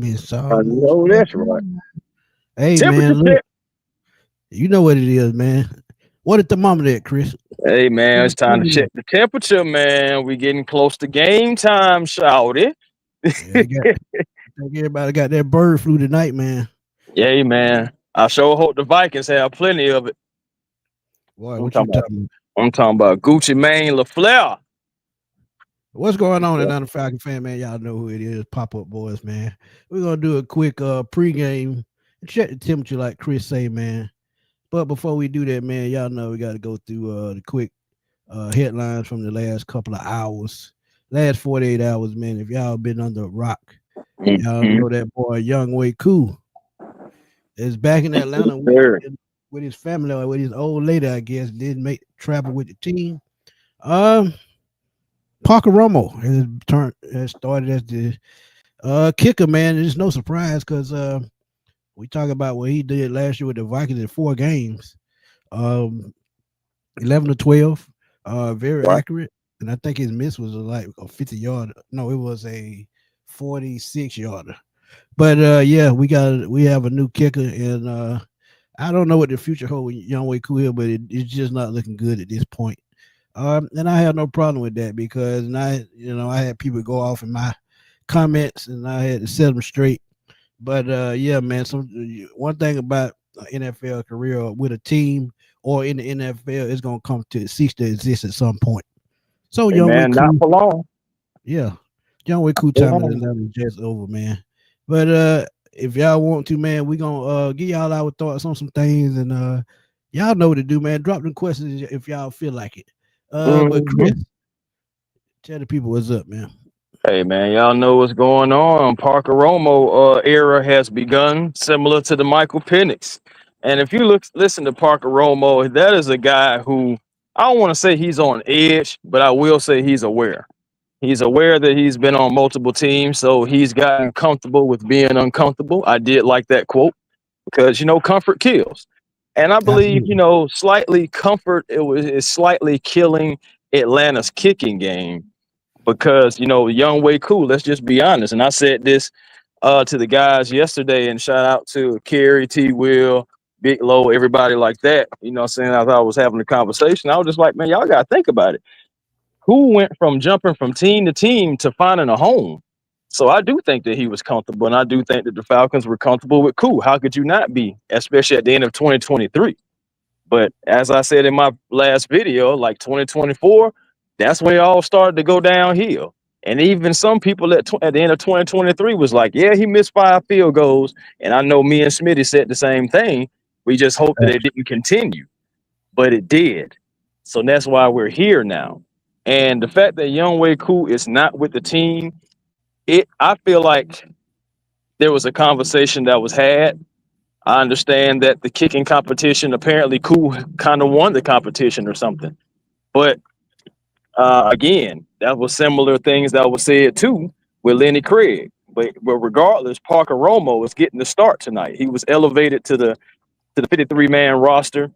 time is I almost know up. that's right. Hey Temperature man, look, check. you know what it is, man. What a thermometer at, Chris? Hey man, What a it's time to thermometer. check the temperature, man. We getting close to game time, shouty. Yeah, I think everybody got that bird flu tonight, man. Yay, man. I sure hope the Vikings have plenty of it. Boy, I'm what you talking about. talking about? I'm talking about Gucci Mane LaFleur. What's going on in the Falcon fan, man? Y'all know who it is. Pop up boys, man. We're gonna do a quick pregame and check the temperature, like Chris say, man. But before we do that, man, y'all know we got to go through the quick headlines from the last couple of hours, last 48 hours, man. If y'all been under a rock, y'all Mm-hmm. know that boy Young Way Cool is back in Atlanta Sure. with his family or with his old lady, I guess. Didn't make travel with the team. Um, Parker Romo has started as the kicker, man. It's no surprise because we talk about what he did last year with the Vikings in 4 games. 11 to 12, very Right. accurate. And I think his miss was like a 50 yard. No, it was a 46 yarder. But yeah, we have a new kicker, and I don't know what the future holds with Young Way Cool, but it's just not looking good at this point. And I have no problem with that because I had people go off in my comments, and I had to set them straight. But yeah, man. One thing about an NFL career with a team or in the NFL is gonna come to cease to exist at some point. So Hey Young Way man, not Cool, for long. yeah, Young Way Cool For time in long. Atlanta is just over, man. But if y'all want to, man, we gonna give y'all our thoughts on some things, and y'all know what to do, man. Drop them questions if y'all feel like it. But Mhm. Chris, tell the people what's up, man. Hey man, y'all know what's going on. Parker Romo era has begun, similar to the Michael Penix. And if you listen to Parker Romo, that is a guy who I don't want to say he's on edge, but I will say he's aware. He's aware that he's been on multiple teams, so he's gotten comfortable with being uncomfortable. I did like that quote because comfort kills. And I believe, Absolutely. slightly comfort is slightly killing Atlanta's kicking game because Young Way Cool. Let's just be honest. And I said this to the guys yesterday, and shout out to Kerry, T. Will, Big Low, everybody like that. What I'm saying, as I was having a conversation, I was just like, man, y'all gotta think about it. Who went from jumping from team to team to finding a home? So I do think that he was comfortable, and I do think that the Falcons were comfortable with Cool. How could you not be, especially at the end of 2023? But as I said in my last video, like 2024, that's when it all started to go downhill. And even some people at the end of 2023 was like, yeah, he missed 5 field goals. And I know me and Smitty said the same thing. We just hope that it didn't continue, but it did. So that's why we're here now. And the fact that Young Way Cool is not with the team, I feel like there was a conversation that was had. I understand that the kicking competition, apparently Cool kind of won the competition or something. But again, that was similar things that was said too with Lenny Craig. But regardless, Parker Romo is getting the start tonight. He was elevated to the 53-man roster,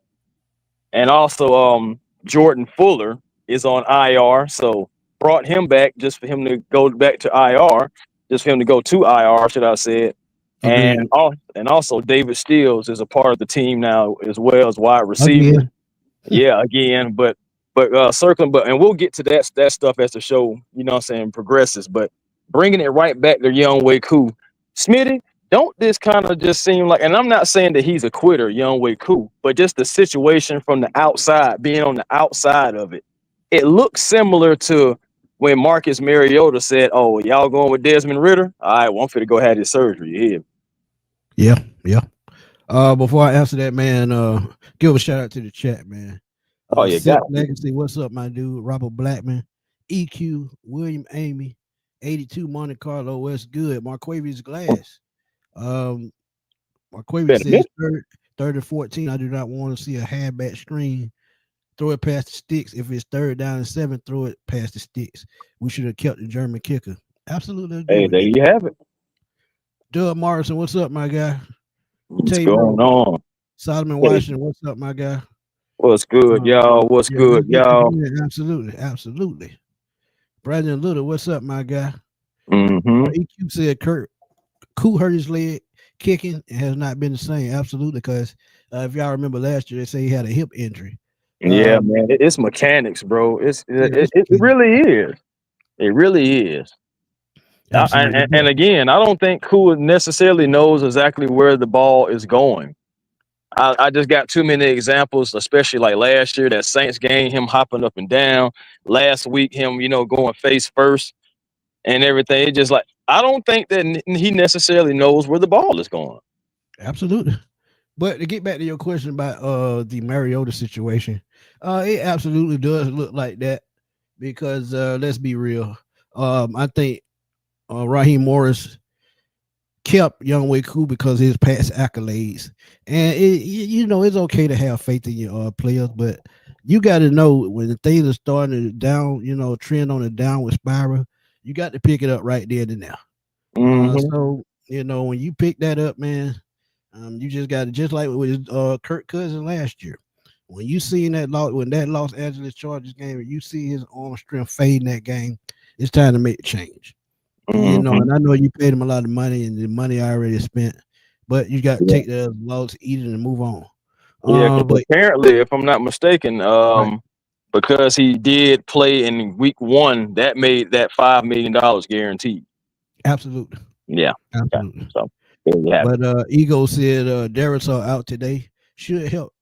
and also Jordan Fuller is on IR, so brought him back just for him to go back to IR, just for him to go to IR, should I say it. Agreed. And also David Steels is a part of the team now as well as wide receiver. Again. Yeah, again, but circling, and we'll get to that stuff as the show, what I'm saying, progresses. But bringing it right back to Young Way Cool, Smitty, don't this kind of just seem like? And I'm not saying that he's a quitter, Young Way Cool, but just the situation from the outside, being on the outside of it, it looks similar to when Marcus Mariota said, "Oh, y'all going with Desmond Ritter? All right, well, I'm finna go have his surgery." Yeah, yeah. Before I answer that, man, give a shout out to the chat, man. Oh, you Sip got it. Legacy, what's up, my dude? Robert Blackman, EQ, William Amy, 82 Monte Carlo, what's good? Marquavius Glass. Um, Marquavius Been a says minute. third and 14. I do not want to see a halfback screen. Throw it past the sticks. If it's 3rd down and 7, throw it past the sticks. We should have kept the German kicker. Absolutely agree Hey, with there that. you have it. Doug Morrison, what's up, my guy? What's Tay going Rowe, on? Solomon Hey, Washington, what's up, my guy? what's good, y'all? What's Yeah, good, let's get y'all? you in. Absolutely, absolutely. Brandon Little, what's up, my guy? Mm-hmm. EQ said Kurt Koo hurt his leg kicking and has not been the same. Absolutely, because if y'all remember last year, they say he had a hip injury. Yeah, man, it's mechanics, bro. Yeah, It really is. It really is. absolutely. And again, I don't think Kua necessarily knows exactly where the ball is going. I just got too many examples, especially like last year, that Saints game, him hopping up and down. Last week, him, going face first and everything. It just like, I don't think that he necessarily knows where the ball is going. Absolutely. But to get back to your question about the Mariota situation, it absolutely does look like that because let's be real. I think Raheem Morris kept Younghoe Koo because of his past accolades, and it's okay to have faith in your players, but you got to know when the things are starting to down, trend on a downward spiral. You got to pick it up right there and now. Mm-hmm. So when you pick that up, man, you just got to just like with Kirk Cousins last year. When you seen when that Los Angeles Chargers game, you see his arm strength fade in that game, it's time to make a change. Mm-hmm. And I know you paid him a lot of money, and the money I already spent, but you got to Yeah, take the loss, eat it, and move on. yeah. Because But apparently, if I'm not mistaken, right, because he did play in week 1, that made that $5 million guaranteed. absolutely, Yeah. Okay. absolutely. So there you have it. But Ego said Darisaw out today should help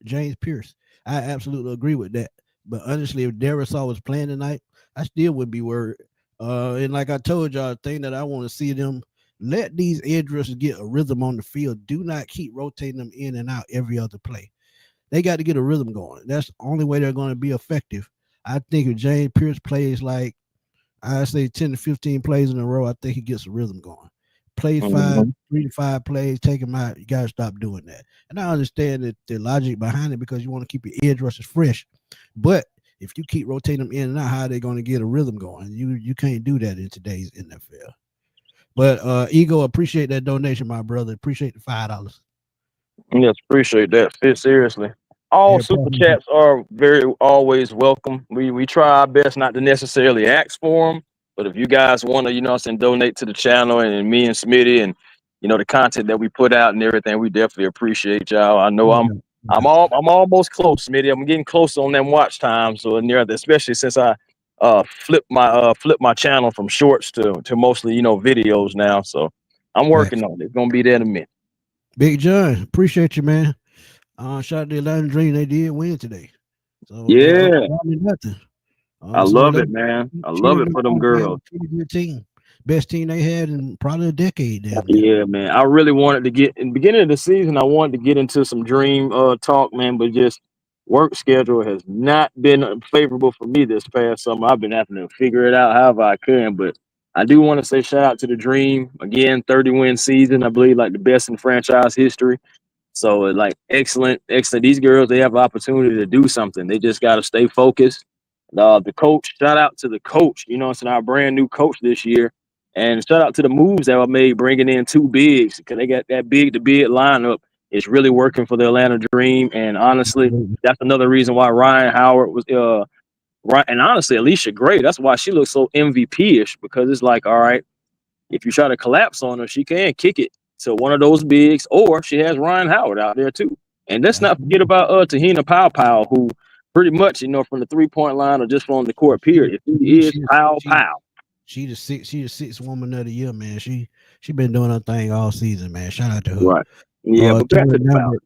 James Pierce. I absolutely agree with that. But honestly, if Darisaw was playing tonight, I still would be worried. And like I told y'all, the thing that I want to see them let these edge rushers get a rhythm on the field. Do not keep rotating them in and out every other play. They got to get a rhythm going. That's the only way they're going to be effective. I think if James Pierce plays like I say 10 to 15 plays in a row, I think he gets a rhythm going. Play five, Mm-hmm. 3 to 5 plays, take him out. You got to stop doing that. And I understand the logic behind it because you want to keep your edge rushers fresh. But if you keep rotating them in and out, how are they going to get a rhythm going? You can't do that in today's NFL. But Ego, appreciate that donation, my brother. Appreciate the $5. Yes, appreciate that. Fit seriously. All Every super problem. chats are very always welcome. We try our best not to necessarily ask for them, but if you guys want to, donate to the channel and me and Smitty and the content that we put out and everything, we definitely appreciate y'all. I know No I'm doubt. No I'm doubt. all I'm almost close, Smitty. I'm getting close on them watch time, so near especially since I flip my channel from shorts to mostly videos now. So I'm working Facts. on it. It's gonna be there in a minute. Big John, appreciate you, man. Shout out to Atlanta Dream. They did win today. So they up Yeah. 1-0. I So love let's it, man. I love cheer it them for them on, man. girls. Pretty good team. Best team they had in probably a decade, damn near. Yeah, man. I really wanted to get in the beginning of the season. I wanted to get into some dream talk, man, but just work schedule has not been favorable for me this past summer. I've been having to figure it out however I can, but I do want to say shout out to the Dream again. 30-win season, I believe, like the best in franchise history. So like excellent, excellent. These girls, they have an opportunity to do something. They just got to stay focused. The coach, shout out to the coach. It's our brand new coach this year, and shout out to the moves that were made, bringing in 2 bigs because they got that big to big lineup. It's really working for the Atlanta Dream, and honestly, Absolutely. that's another reason why Ryan Howard was right. And honestly, Alicia Gray, that's why she looks so MVP-ish because it's like, all right, if you try to collapse on her, she can kick it to one of those bigs, or she has Ryan Howard out there too. And let's not forget Absolutely. about Tahina Pow Pow, who pretty much, from the 3-point line or just from the court She, period, she, she is she, Pow she, Pow. she the sixth woman of the year, man. She been doing her thing all season, man. Shout out to her. Right. Yeah, but back Tony to the Falcons. Lambert.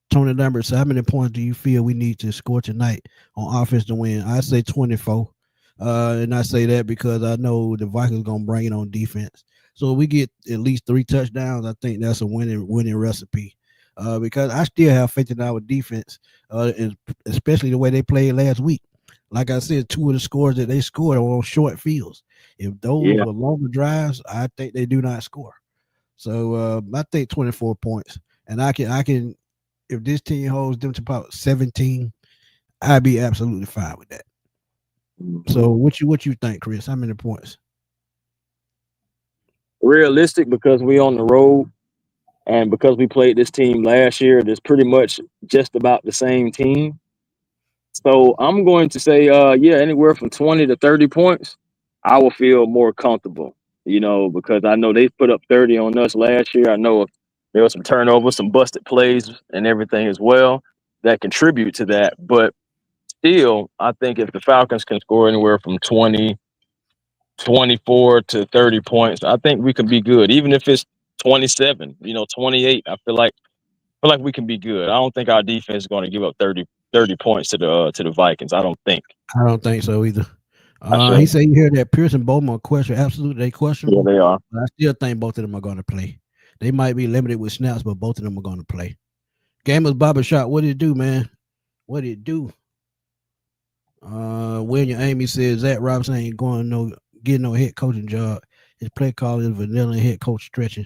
Tony Lambert said, how many points do you feel we need to score tonight on offense to win? I say 24. And I say that because I know the Vikings gonna bring it on defense. So if we get at least 3 touchdowns, I think that's a winning recipe. Because I still have faith in our defense, and especially the way they played last week. Like I said, 2 of the scores that they scored are on short fields. If those Yeah. were longer drives, I think they do not score. So I think 24 points, and I can if this team holds them to about 17, I'd be absolutely fine with that. Mhm. So what you think, Chris? How many points? Realistic because we on the road and because we played this team last year, it's pretty much just about the same team. So I'm going to say, yeah, anywhere from 20 to 30 points, I will feel more comfortable. because I know they put up 30 on us last year. I know there was some turnovers, some busted plays, and everything as well that contribute to that. But still, I think if the Falcons can score anywhere from 20, 24 to 30 points, I think we can be good. Even if it's 27, 28, I feel like we can be good. I don't think our defense is going to give up 30 points to the Vikings. I don't think. I don't think so either. I He sure. said you hear that Pierce and Bowman are question. Absolutely, they Yeah, questionable. they are. But I still think both of them are going to play. They might be limited with snaps, but both of them are going to play. Gamers Barbershop, what did it do, man? What did it do? William Amy says Zach Robinson ain't going getting no head coaching job. His play call is vanilla and head coach stretching.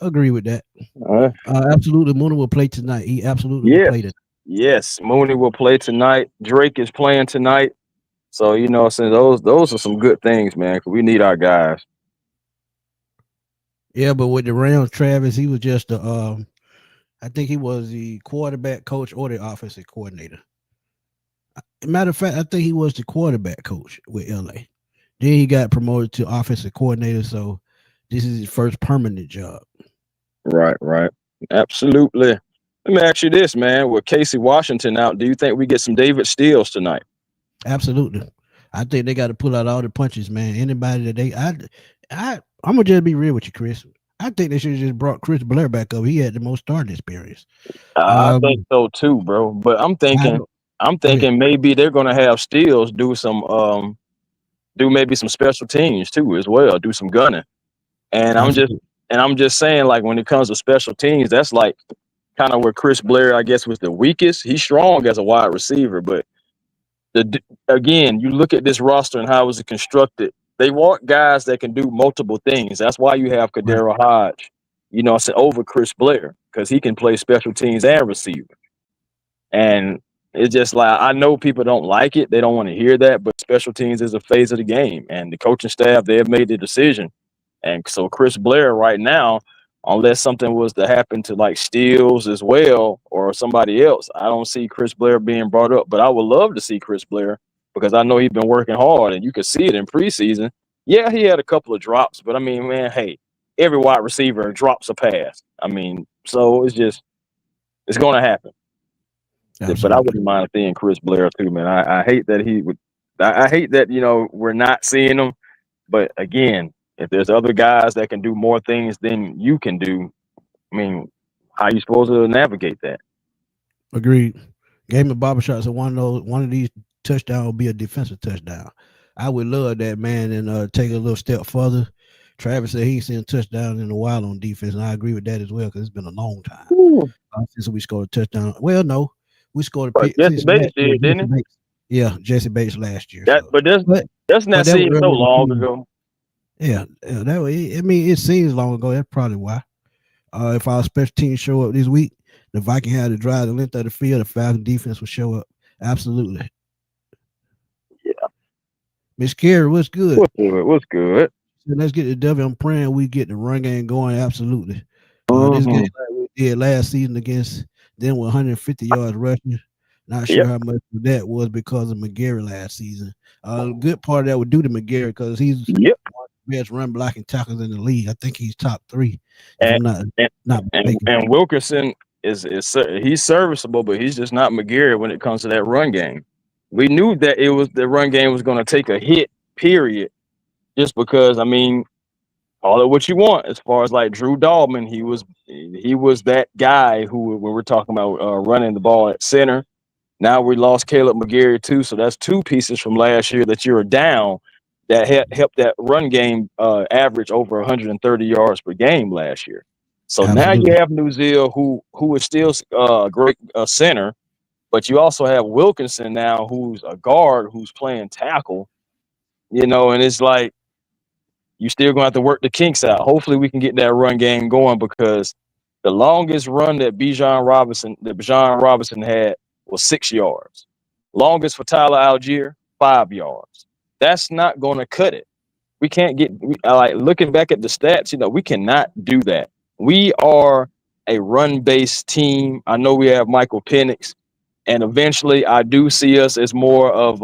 Agree with that. Uh, Absolutely, Mooney will play tonight. He absolutely will yes, play tonight. yes. Mooney will play tonight. Drake is playing tonight. So since those are some good things, man. 'Cause we need our guys. Yeah, but with the Rams, Travis, he was just I think he was the quarterback coach or the offensive coordinator. Matter of fact, I think he was the quarterback coach with LA. Then he got promoted to offensive coordinator. So this is his first permanent job. Right. Absolutely. Let me ask you this, man. With Casey Washington out, do you think we get some David Steele tonight? Absolutely. I think they got to pull out all the punches, man. Anybody that I'm gonna just be real with you, Chris. I think they should have just brought Chris Blair back up. He had the most starting experience. I think so too, bro. But I'm I thinking, don't, I'm go ahead. thinking maybe they're gonna have Steels do maybe some special teams too as well, do some gunning. And I'm just Absolutely. and I'm just saying, like when it comes to special teams, that's like kind of where Chris Blair, I guess, was the weakest. He's strong as a wide receiver, but again, you look at this roster and how it was constructed. They want guys that can do multiple things. That's why you have Right. Kadero Hodge, over Chris Blair because he can play special teams and receiver. And it's just like I know people don't like it; they don't want to hear that. But special teams is a phase of the game, and the coaching staff they have made the decision. And so Chris Blair right now, unless something was to happen to like Steels as well or somebody else, I don't see Chris Blair being brought up. But I would love to see Chris Blair because I know he's been working hard and you can see it in preseason. Yeah, he had a couple of drops, but I mean, man, hey, every wide receiver drops a pass. I mean, so it's gonna happen. But I Absolutely. wouldn't mind seeing Chris Blair too, man. I hate that he would I hate that, we're not seeing him. But again, if there's other guys that can do more things than you can do, I mean, how you supposed to navigate that? Agreed. Game of barbershop. So one of these touchdowns will be a defensive touchdown. I would love that, man, and take a little step further. Travis said he ain't seen a touchdown in a while on defense, and I agree with that as well because it's been a long time Ooh. since we scored a touchdown. Well, no, we scored a But pick Jesse six Bates last year. did, didn't Jesse he? Bates. Yeah, Jesse Bates last year. That So, but but doesn't but that that was seem so early in the long season. ago? Yeah, that way. I mean, it seems long ago. That's probably why. If our special teams show up this week, the Viking had to drive the length of the field. The Falcon defense will show up. Absolutely. Yeah. Miss Carey, what's good? What's good? What's good? So let's get the W. I'm praying we get the run game going. Absolutely. This game Mm-hmm. like we did last season against them with 150 yards rushing. Not sure Yep. how much of that was because of McGarry last season. Good part of that would do to McGarry because he's Yep. one of the best run blocking tackles in the league. I think he's top 3, if And I'm and, not and, mistaken. and Wilkerson he's serviceable, but he's just not McGarry when it comes to that run game. We knew that the run game was going to take a hit. Period. Just because I mean, call it what you want. As far as like Drew Dalman, he was that guy who when we're talking about running the ball at center. Now we lost Caleb McGarry too, so that's two pieces from last year that you're down that helped that run game average over 130 yards per game last year. So now you Absolutely. have Nuzil who is still a great center, but you also have Wilkinson now who's a guard who's playing tackle. And it's like you still gonna have to work the kinks out. Hopefully, we can get that run game going because the longest run that Bijan Robinson had was 6 yards. Longest for Tyler Algier, 5 yards. That's not gonna cut it. We can't like looking back at the stats. We cannot do that. We are a run-based team. I know we have Michael Penix, and eventually, I do see us as more of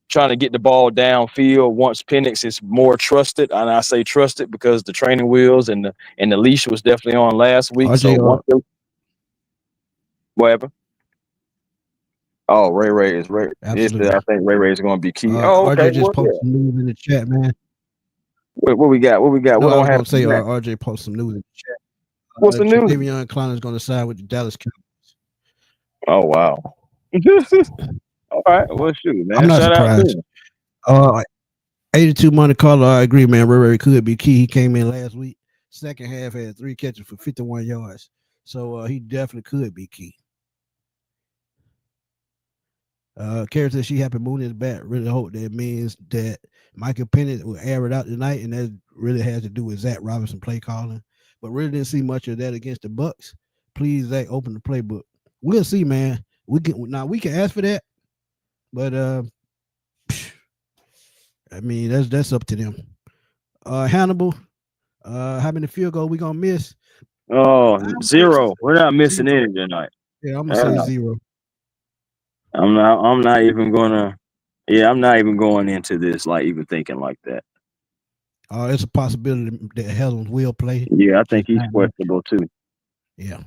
trying to get the ball downfield once Penix is more trusted. And I say trusted because the training wheels and the leash was definitely on last week. RJ, So once whatever. Oh, Ray is Ray. absolutely. I think Ray is going to be key. RJ Okay. just posted some news in the chat, man. What we got? What we got? No, what I was don't going to say happen? RJ posted some news in the chat. What's the news? Davion Clowney is going to sign with the Dallas Cowboys. Oh wow! All right, well shoot, man. I'm not Shout surprised. out 82 Monte Carlo. I agree, man. Ray could be key. He came in last week. Second half had 3 catches for 51 yards, so he definitely could be key. Kara says she happy Moon is back. Really hope that means that Michael Penix will air it out tonight, and that really has to do with Zach Robinson play calling. But really didn't see much of that against the Bucks. Please, Zach, open the playbook. We'll see, man. We can ask for that, but I mean that's up to them. Hannibal, how many field goals we gonna miss? Oh, 0. We're not missing any tonight. Yeah, I'm gonna say 0. I'm not even gonna. Yeah, I'm not even going into this like even thinking like that. It's a possibility that Helms will play. Yeah, I think he's questionable too. Yeah.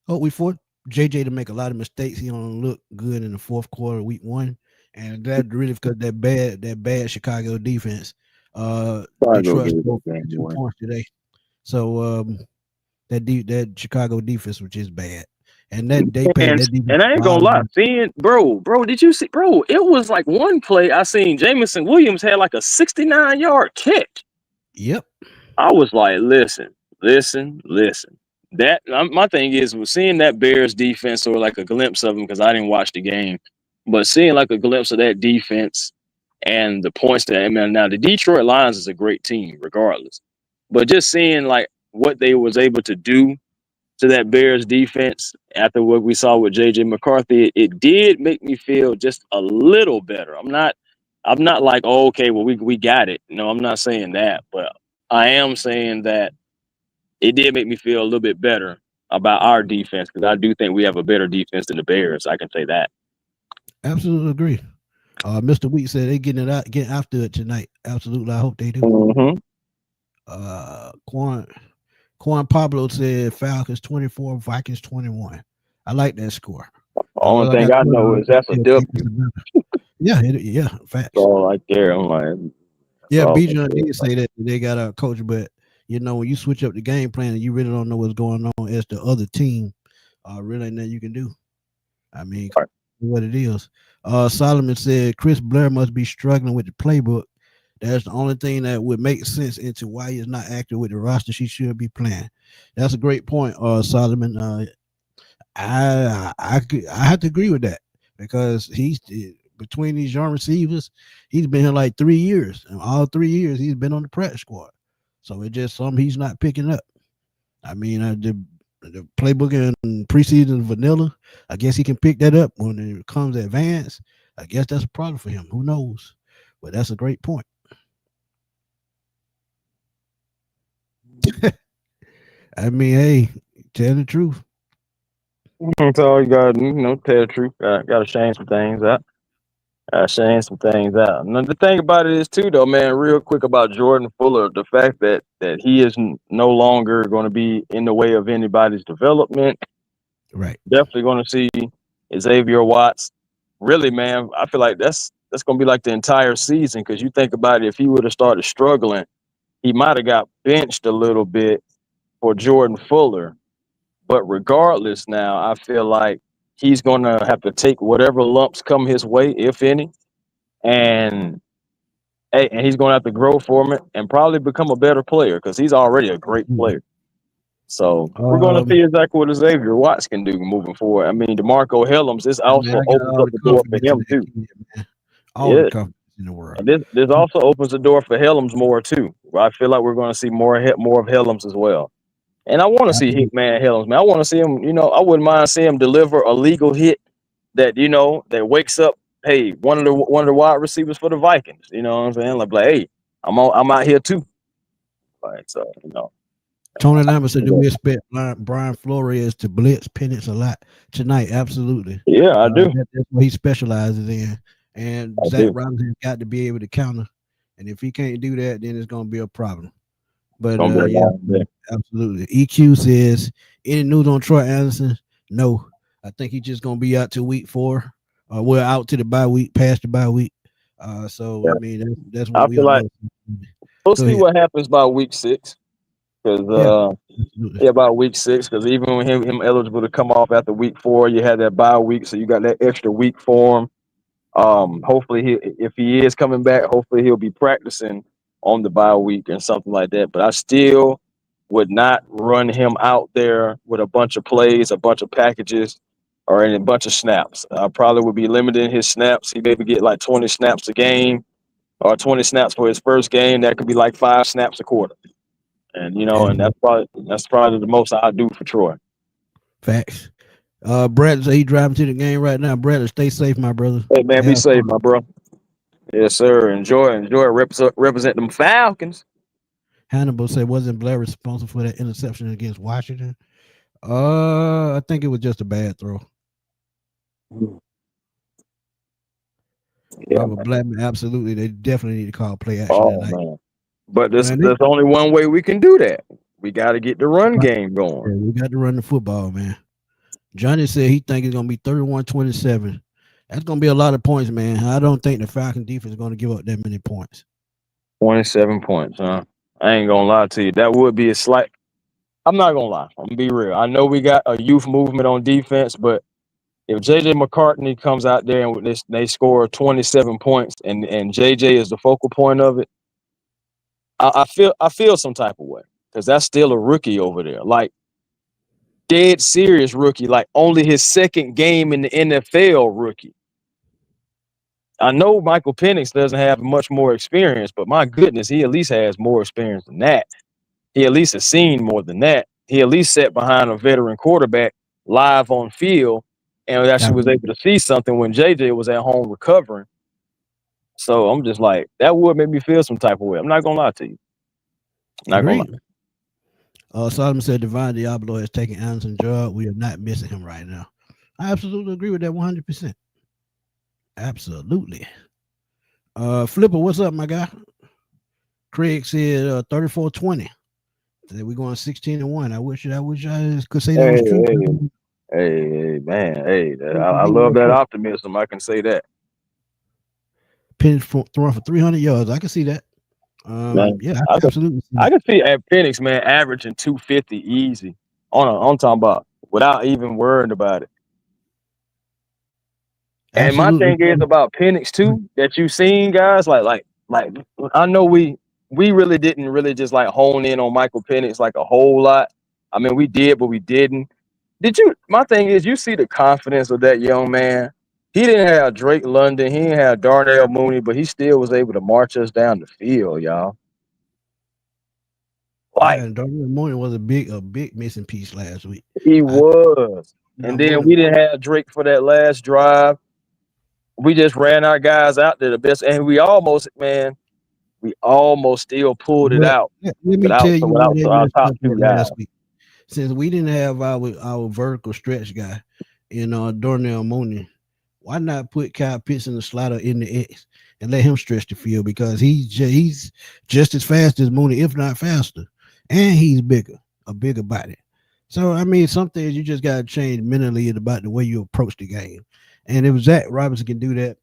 We fought JJ to make a lot of mistakes. He don't look good in the fourth quarter, week 1, and that really because that bad Chicago defense. Detroit scored 2 points today, so that Chicago defense was just bad. And that they paid that defense. And I ain't gonna lie, seeing bro, did you see, bro? It was like one play I seen Jameson Williams had like a 69-yard catch. Yep. I was like, listen. That my thing is was seeing that Bears defense or like a glimpse of them because I didn't watch the game, but seeing like a glimpse of that defense and the points that now the Detroit Lions is a great team regardless, but just seeing like what they was able to do to that Bears defense after what we saw with JJ McCarthy, it did make me feel just a little better. I'm not like, oh, okay, well we got it. No, I'm not saying that, but I am saying that it did make me feel a little bit better about our defense because I do think we have a better defense than the Bears. I can say that. Absolutely agree. Mr. Wheat said they're getting after it tonight. Absolutely, I hope they do. Quan Pablo said Falcons 24, Vikings 21. I like that score. Only thing I know is that's a W. Yeah, facts. All right there. I'm like, yeah, Bijan did say that they got a coach, but you know, when you switch up the game plan and you really don't know what's going on as the other team, really ain't nothing you can do. I mean, what it is. Solomon said Chris Blair must be struggling with the playbook. That's the only thing that would make sense into why he's not active with the roster she should be playing. That's a great point, Solomon. I have to agree with that because he's between these young receivers, he's been here like 3 years, and all 3 years he's been on the practice squad. So it's just something he's not picking up. I mean, the playbook and preseason vanilla, I guess he can pick that up when it comes advanced. I guess that's a problem for him. Who knows? But that's a great point. I mean, hey, tell the truth. That's all you got to tell the truth. Got to change some things out. Now, the thing about it is, too, though, man, real quick about Jordan Fuller, the fact that he is no longer going to be in the way of anybody's development. Right. Definitely going to see Xavier Watts. Really, man, I feel like that's going to be like the entire season because you think about it, if he would have started struggling, he might have got benched a little bit for Jordan Fuller. But regardless now, I feel like he's going to have to take whatever lumps come his way, if any. And he's going to have to grow from it and probably become a better player because he's already a great player. So we're going to see exactly what Xavier Watts can do moving forward. I mean, DeMarco Hellams, this also opens up the door for him too. All the confidence in the world. And this also opens the door for Hellams more too. I feel like we're going to see more of Hellams as well. And I want to see Hitman Hellams, man. I want to see him, I wouldn't mind seeing him deliver a legal hit that, that wakes up, hey, one of the wide receivers for the Vikings. You know what I'm saying? Like hey, I'm out here too. Like, so, Tony Lambert said, do we expect Brian Flores to blitz Penix a lot tonight? Absolutely. Yeah, I do. That's what he specializes in. And I Zach do. Robinson got to be able to counter. And if he can't do that, then it's going to be a problem. It's But gonna be a yeah, long day. absolutely. EQ says any news on Troy Anderson? No, I think he's just gonna be out to week 4. We're out to the bye week, past the bye week. So Yeah. I mean that's when I feel we'll like know. we'll Go see ahead. what happens by week 6. Because Yeah, absolutely. yeah, about week 6. Because even with him eligible to come off after week 4, you had that bye week, so you got that extra week for him. Hopefully, if he is coming back, hopefully he'll be practicing on the bye week and something like that. But I still would not run him out there with a bunch of plays, a bunch of packages, or a bunch of snaps. I probably would be limiting his snaps. He maybe get like 20 snaps a game or 20 snaps for his first game. That could be like 5 snaps a quarter. And and And that's probably the most I do for Troy. facts. Brad say he driving to the game right now. Brad, stay safe, my brother. Hey man, be Have safe, fun. my bro. Yes, sir. Enjoy. Represent them Falcons. Hannibal said, wasn't Blair responsible for that interception against Washington? I think it was just a bad throw. Yeah, Robert man. Blackman, absolutely. They definitely need to call play action Oh tonight. man. But there's Man, there's only one way we can do that. We got to get the run game going. we got to run the football, man. Johnny said he think it's gonna be 31-27. That's gonna be a lot of points, man. I don't think the Falcon defense is gonna give up that many points. 27 points, huh? I ain't gonna lie to you. That would be a slight. I'm not gonna lie. I'm gonna be real. I know we got a youth movement on defense, but if JJ McCartney comes out there and they score 27 points and JJ is the focal point of it, I feel some type of way because that's still a rookie over there, like dead serious rookie, like only his second game in the NFL rookie. I know Michael Penix doesn't have much more experience, but my goodness, he at least has more experience than that. He at least has seen more than that. He at least sat behind a veteran quarterback live on field and actually was able to see something when JJ was at home recovering. So I'm just like, that would make me feel some type of way. I'm not gonna lie to you. I'm not gonna lie. Agreed. Solomon said Divine Diablo has taken Anderson's job. We are not missing him right now. I absolutely agree with that 100%. Absolutely. Flipper, what's up, my guy? Craig said 34-20. We're going 16-1. I wish I could say that Hey, was true. hey, man. Hey, I love that optimism. I can say that. Penix throwing for 300 yards. I can see that. Man, Yeah, I I can can absolutely see I that. can see at Penix, man, averaging 250 easy on talking about without even worrying about it. And my Absolutely. thing is about Penix too, that you've seen guys like I know we really didn't really just like hone in on Michael Penix like a whole lot. I mean, we did, but we didn't. Did you? My thing is, you see the confidence of that young man. He didn't have Drake London, he didn't have Darnell Mooney, but he still was able to march us down the field, y'all. Yeah, Like and Darnell Mooney was a big missing piece last week. he I was. now And then Mooney we didn't have Drake for that last drive. We just ran our guys out there the best, and we almost still pulled it well, out let me without tell you where without they our messed top up two at guys. last week. Since we didn't have our vertical stretch guy in Darnell Mooney, why not put Kyle Pitts in the slider in the X and let him stretch the field because he's just as fast as Mooney, if not faster, and he's a bigger body. So I mean, some things you just gotta change mentally about the way you approach the game. And if Zach Robinson can do that,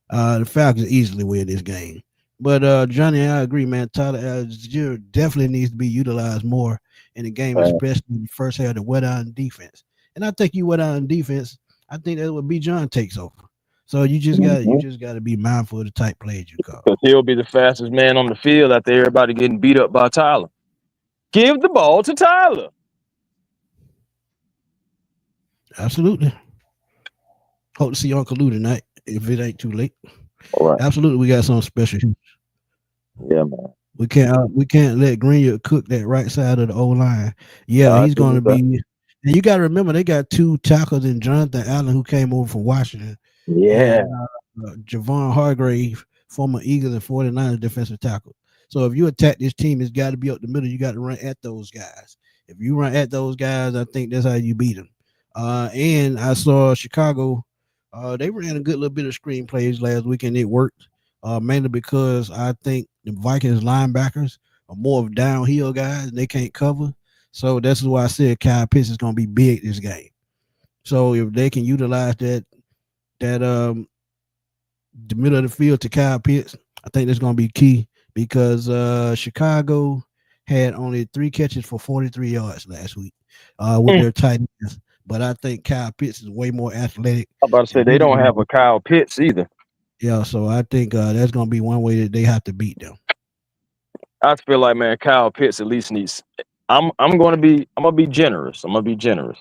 the Falcons easily win this game. But Johnny, I agree, man. Tyler Algier definitely needs to be utilized more in the game, especially in the first half of the wet out defense. And I think you wet out defense, I think that's what B. John takes over. So you just got to be mindful of the type plays you call. Because he'll be the fastest man on the field after everybody getting beat up by Tyler. Give the ball to Tyler. Absolutely. Hope to see Uncle Lou tonight if it ain't too late. All right. Absolutely, we got something special. Yeah, man. We can't let Greenwood cook that right side of the O line. Yeah, I he's agree going to with that. be. And you got to remember they got 2 tackles in Jonathan Allen who came over from Washington, Yeah. and Javon Hargrave, former Eagles and 49ers defensive tackle. So if you attack this team, it's got to be up the middle. You got to run at those guys. If you run at those guys, I think that's how you beat them. And I saw Chicago They ran a good little bit of screenplays last week, and it worked. Mainly because I think the Vikings linebackers are more of downhill guys, and they can't cover. So that's why I said Kyle Pitts is going to be big this game. So if they can utilize that the middle of the field to Kyle Pitts, I think that's going to be key because Chicago had only 3 catches for 43 yards last week with I'm their tight ends. But I think Kyle Pitts is way more athletic. about to say And they don't have a Kyle Pitts either. yeah, so I think that's going to be one way that they have to beat them. I feel like, man, Kyle Pitts at least needs. I'm gonna be generous. I'm gonna be generous.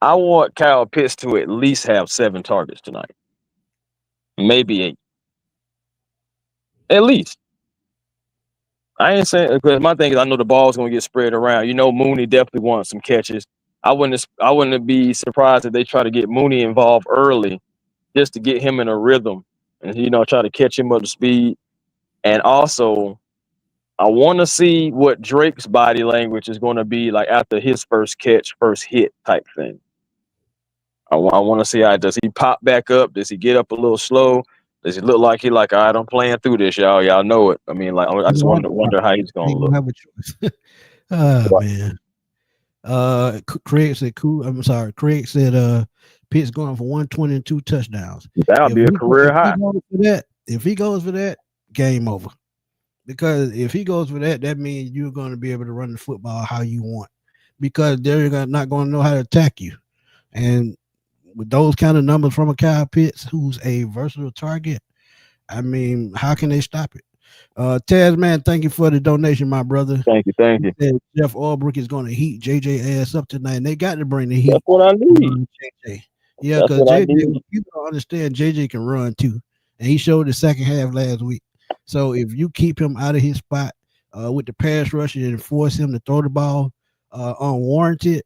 I want Kyle Pitts to at least have 7 targets tonight, maybe 8, at least. I ain't saying because my thing is I know the ball's gonna get spread around. You know, Mooney definitely wants some catches. I wouldn't be surprised if they try to get Mooney involved early, just to get him in a rhythm, and try to catch him up to speed. And also, I want to see what Drake's body language is going to be like after his first catch, first hit type thing. I want to see how does he pop back up? Does he get up a little slow? Does he look like all right, I'm playing through this, y'all. Y'all know it. I mean, like I just wonder how he's going to look. Have a choice. Man. Craig said cool. I'm sorry. Craig said Pitt's going for 120 and 2 touchdowns. That'll be a career high. If he goes for that, game over. Because if he goes for that, that means you're going to be able to run the football how you want. Because they're not going to know how to attack you. And with those kind of numbers from a Kyle Pitts, who's a versatile target, I mean, how can they stop it? Taz, man, thank you for the donation, my brother. Thank you. Jeff Albrook is going to heat JJ ass up tonight, and they got to bring the heat. That's what I need. JJ. Yeah, because JJ, people don't understand JJ can run too, and he showed the second half last week. So if you keep him out of his spot with the pass rush and force him to throw the ball unwarranted,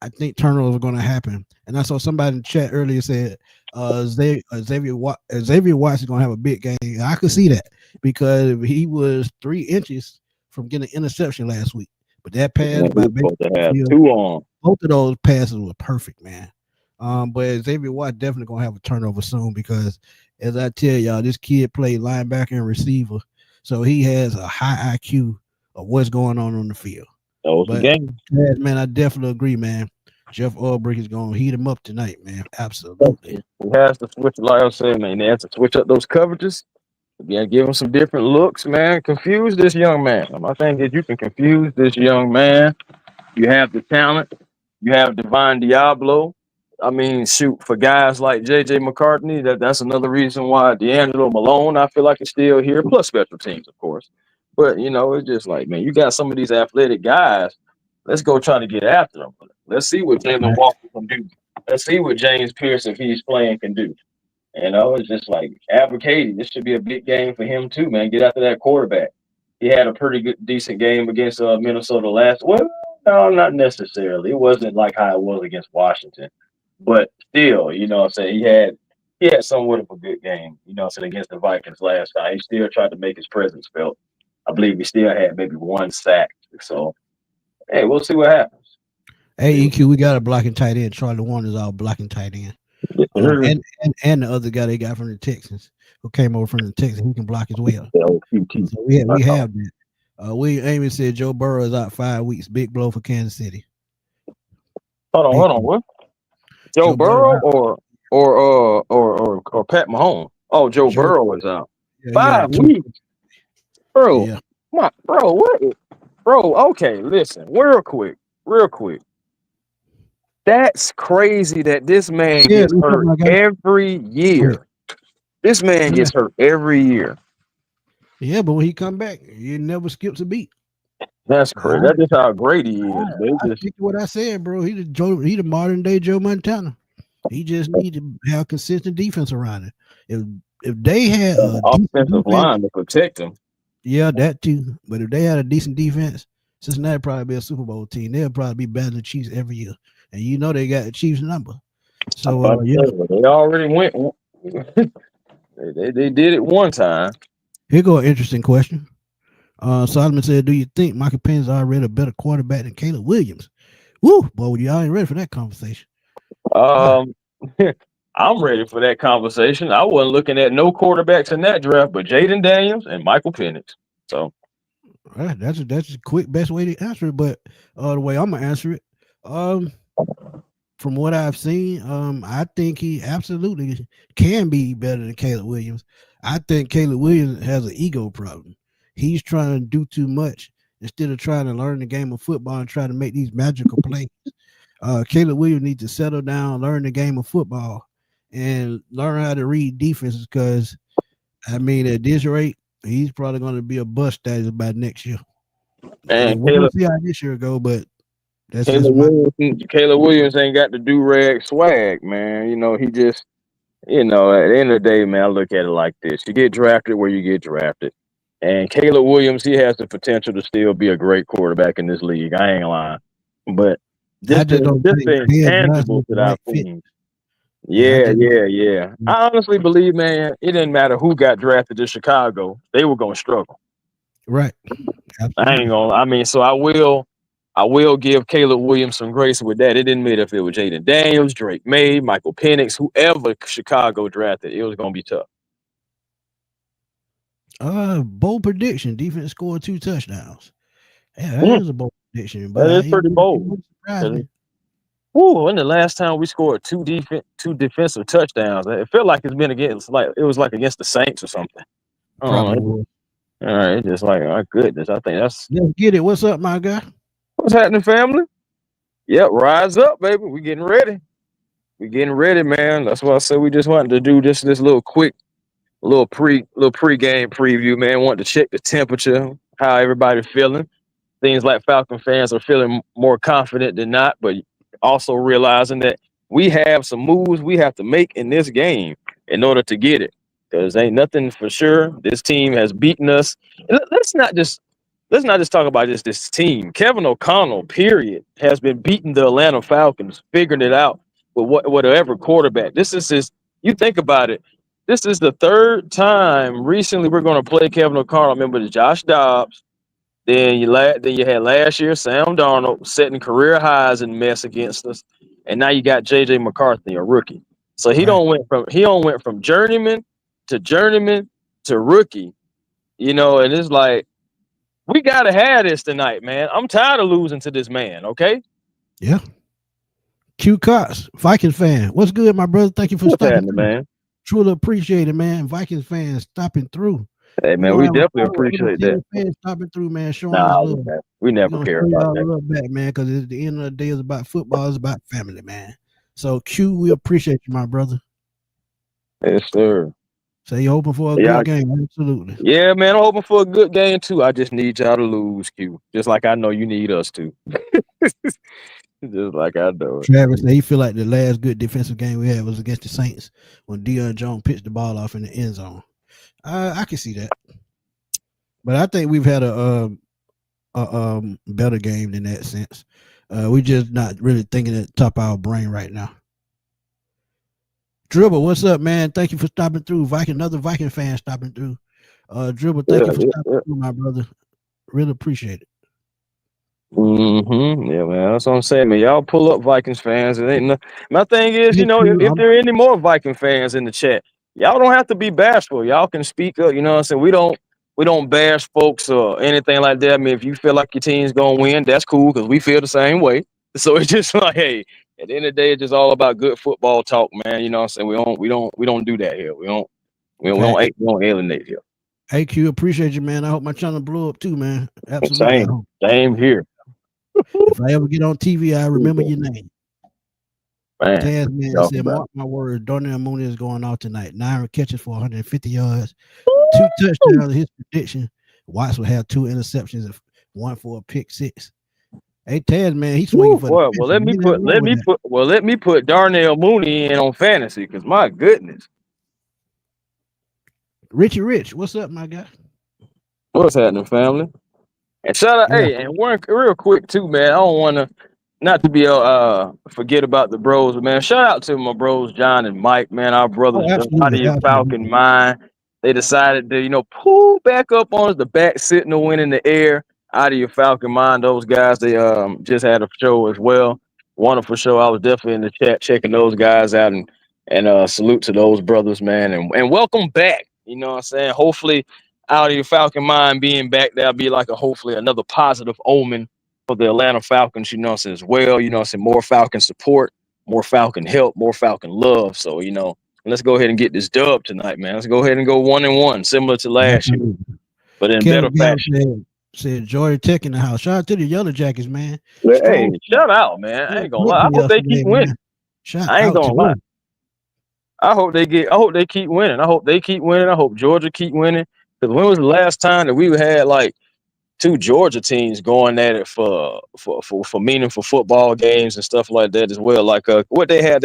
I think turnovers are going to happen. And I saw somebody in the chat earlier said Xavier Watts is going to have a big game. I could see that because he was 3 inches from getting an interception last week. But that pass by Baker, both of those passes were perfect, man. But Xavier Watts definitely going to have a turnover soon because, as I tell y'all, this kid played linebacker and receiver. So he has a high IQ of what's going on the field. That was the game. Man, I definitely agree, man. Jeff Albrecht is going to heat him up tonight, man. Absolutely. He has to switch, like I said, man. They have to switch up those coverages. Again, give him some different looks, man. Confuse this young man. My thing is you can confuse this young man. You have the talent. You have Divine Diablo. I mean, shoot, for guys like J.J. McCartney, that's another reason why D'Angelo Malone, I feel like, is still here, plus special teams, of course. But, it's just like, man, you got some of these athletic guys. Let's go try to get after them. Let's see what Jalen Walker can do. Let's see what James Pierce, if he's playing, can do. It's just like advocating. This should be a big game for him, too, man. Get after that quarterback. He had a pretty good, decent game against Minnesota last. Well, no, not necessarily. It wasn't like how it was against Washington. But still, what I'm saying, he had somewhat of a good game, against the Vikings last time. He still tried to make his presence felt. I believe he still had maybe 1 sack. So, hey, we'll see what happens. Hey, EQ, we got a blocking tight end. Charlie Warner's our blocking tight end. And the other guy they got from the Texans, who came over from the Texans, he can block as well. So we have that. William Amy said Joe Burrow is out 5 weeks. Big blow for Kansas City. Hold on. What? Joe Burrow or Pat Mahomes? Oh, Joe Burrow is out. 5 weeks. Bro. Yeah. Bro, what? Bro, okay, listen, real quick. That's crazy that this man gets hurt every year. This man gets hurt every year. Yeah, but when he come back, he never skips a beat. That's crazy. That's just how great he is. I think what I said, bro. He the modern day Joe Montana. He just need to have consistent defense around it. If they had an offensive line to protect him. Yeah, that too. But if they had a decent defense, Cincinnati probably be a Super Bowl team. They'll probably be better than the Chiefs every year. And they got the Chiefs number. So they already went. they did it one time. Here go an interesting question. Solomon said, "Do you think Michael Penix already a better quarterback than Caleb Williams?" Woo, boy, y'all ain't ready for that conversation. I'm ready for that conversation. I wasn't looking at no quarterbacks in that draft, but Jaden Daniels and Michael Penix. So That's a quick best way to answer it. But the way I'm gonna answer it, um, from what I've seen, I think he absolutely can be better than Caleb Williams. I think Caleb Williams has an ego problem. He's trying to do too much instead of trying to learn the game of football and try to make these magical plays. Caleb Williams needs to settle down, learn the game of football, and learn how to read defenses. Because I mean, at this rate, he's probably going to be a bust status by next year. and We're gonna see how this year go, but that's just my. Caleb Williams ain't got the do rag swag, man. You know, he just at the end of the day, man, I look at it like this. You get drafted where you get drafted. And Caleb Williams, he has the potential to still be a great quarterback in this league. I ain't lying. But I just don't just think the Ben intangibles Johnson is the that I've right fit. seen. Yeah, Yeah. I honestly believe, man, it didn't matter who got drafted to Chicago. They were going to struggle. right. I ain't gonna. I mean, so I will give Caleb Williams some grace with that. It didn't matter if it was Jaden Daniels, Drake May, Michael Penix, whoever Chicago drafted. It was gonna be tough. Bold prediction. Defense scored 2 touchdowns. Yeah, that is a bold prediction, but That is it pretty bold. wouldn't surprise me. When the last time we scored two defensive touchdowns? It felt like it's been against against the Saints or something. Probably will. All right, it's just like, my goodness. I think that's Let's get it. What's up, my guy? what's happening, family. Yep, rise up, baby. We getting ready. We getting ready, man. That's why I said we just wanted to do this little quick pre-game preview, man. Want to check the temperature, how everybody feeling. Seems like Falcon fans are feeling more confident than not, but also realizing that we have some moves we have to make in this game in order to get it. Because ain't nothing for sure. This team has beaten us. Let's not just talk about just this team. Kevin O'Connell, period, has been beating the Atlanta Falcons, figuring it out with whatever quarterback. This is his. You think about it. This is the third time recently we're going to play Kevin O'Connell. Remember the Josh Dobbs. Then you had last year Sam Darnold setting career highs and mess against us, and now you got JJ McCarthy, a rookie. So he don't went from journeyman to rookie, and it's like we gotta have this tonight, man. I'm tired of losing to this man. Okay. Yeah. Q Cox, Vikings fan. What's good, my brother? Thank you for stopping through, man. Truly appreciate it, man. Vikings fans stopping through. Hey, man, we definitely appreciate that. Fans stopping through, man, showing us love. We never care about that. Love back, man, because at the end of the day, it's about football. It's about family, man. So, Q, we appreciate you, my brother. Yes, sir. So you hoping for a good game? Absolutely. Yeah, man, I'm hoping for a good game too. I just need y'all to lose, Q. Just like I know you need us to. Just like I know. Travis said he feel like the last good defensive game we had was against the Saints when Deion Jones pitched the ball off in the end zone. I can see that, but I think we've had a better game in that sense. We're just not really thinking at the top of our brain right now. Dribble, what's up, man? Thank you for stopping through. Another Viking fan stopping through. Dribble, thank you for stopping through, my brother. Really appreciate it. Yeah, man. That's what I'm saying, man. Y'all pull up, Vikings fans. It ain't my thing is, if there are any more Viking fans in the chat, y'all don't have to be bashful. Y'all can speak up. You know what I'm saying? We don't bash folks or anything like that. I mean, if you feel like your team's gonna win, that's cool because we feel the same way. So it's just like, hey, at the end of the day, it's just all about good football talk, man. You know what I'm saying? We don't do that here. We don't alienate here. Hey Q, appreciate you, man. I hope my channel blow up too, man. Absolutely. Same here. If I ever get on TV, I remember your name. Taz man said, mark my words, Darnell Mooney is going out tonight. 9 catches for 150 yards, 2 touchdowns. His prediction, Watts will have 2 interceptions and 1 for a pick 6. Hey Taz man, he's swinging for well, let me put Darnell Mooney in on fantasy because my goodness. Richie Rich, what's up, my guy? What's happening, family? And shout out, hey, and one real quick too, man. I don't want to not to be forget about the bros, but man, shout out to my bros John and Mike, man. Our brothers out of your Falcon mind. They decided to, pull back up on us, the back sitting the wind in the air out of your Falcon mind. Those guys, they just had a show as well. Wonderful show. I was definitely in the chat checking those guys out, and And salute to those brothers, man, and welcome back. You know what I'm saying? Hopefully, out of your Falcon mind being back, that'll be like a hopefully another positive omen for the Atlanta Falcons, you know what I'm saying, as well. You know what I'm saying? More Falcon support, more Falcon help, more Falcon love. So, let's go ahead and get this dub tonight, man. Let's go ahead and go 1-1, similar to last year, Absolutely. but in better Kevin Gallup fashion. said Georgia Tech in the house. Shout out to the Yellow Jackets, man. Hey, Strong shout out, man. I ain't gonna lie. I victory hope they keep yesterday, winning. man. Shout I ain't out to gonna lie. them. I hope they keep winning. I hope they keep winning. I hope Georgia keep winning. Because when was the last time that we had like two Georgia teams going at it for meaningful football games and stuff like that as well? Like what they had,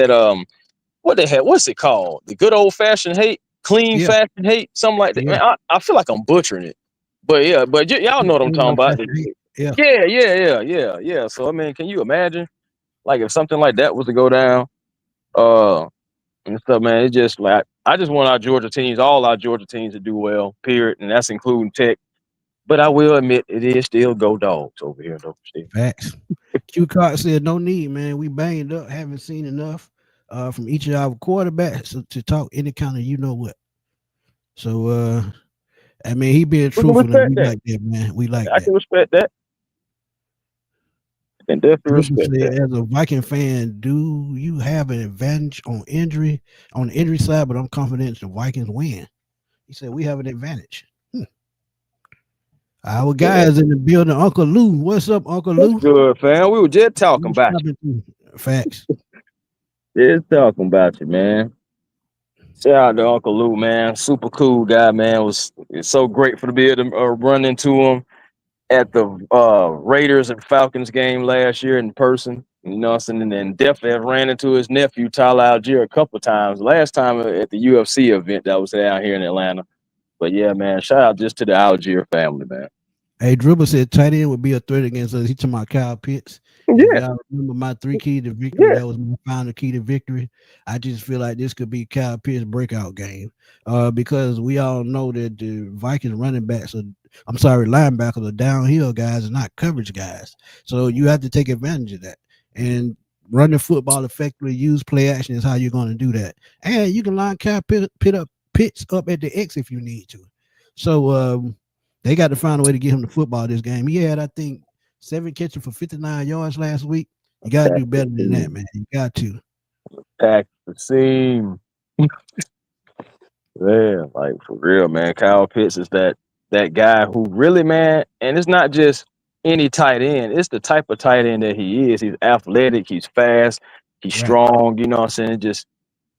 what's it called? The good old fashioned hate, clean Yeah, fashion hate, something like that. yeah. Man, I feel like I'm butchering it. But yeah, y'all know what I'm talking about. Yeah. Yeah. So I mean, can you imagine like if something like that was to go down? And stuff, man. It's just like I just want our Georgia teams, all our Georgia teams, to do well. Period, and that's including Tech. But I will admit, it is still go dogs over here, though. Steve. Facts. Q Cox said, no need, man. We banged up, haven't seen enough from each of our quarterbacks to talk any kind of you know what. So I mean, he being We can truthful, and respect we that. like that, man. We like I that. can respect that. I can definitely Dribble respect said, that. as a Viking fan, do you have an advantage on the injury side? But I'm confident the Vikings win. He said we have an advantage. Our Yeah, guys in the building, Uncle Lou. What's up, Uncle that's Lou? good, fam. We were just talking What's about poppin' through? Facts. you. Just talking about you, man. Shout out to Uncle Lou, man. Super cool guy, man. It's so grateful to be able to run into him at the Raiders and Falcons game last year in person. You know what I'm saying? And then definitely have ran into his nephew, Tyler Algier, a couple of times. Last time at the UFC event that was out here in Atlanta. But yeah, man, shout out just to the Algier family, man. Hey, Dribble said tight end would be a threat against us. He talking about Kyle Pitts. If Yeah, y'all remember my 3 key to victory, yeah. that was my final key to victory. I just feel like this could be Kyle Pitts' breakout game. Because we all know that the Vikings linebackers are downhill guys and not coverage guys. So you have to take advantage of that. And run the football effectively, use play action is how you're going to do that. And you can line Kyle Pitts up at the X if you need to. So they got to find a way to get him the football this game. He had, I think, 7 catches for 59 yards last week. You got to Pack do the better than that, seam. man. You got to. Pack the seam. Yeah, like for real, man. Kyle Pitts is that guy who really, man, and it's not just any tight end. It's the type of tight end that he is. He's athletic, he's fast, he's Right. strong, you know what I'm saying? Just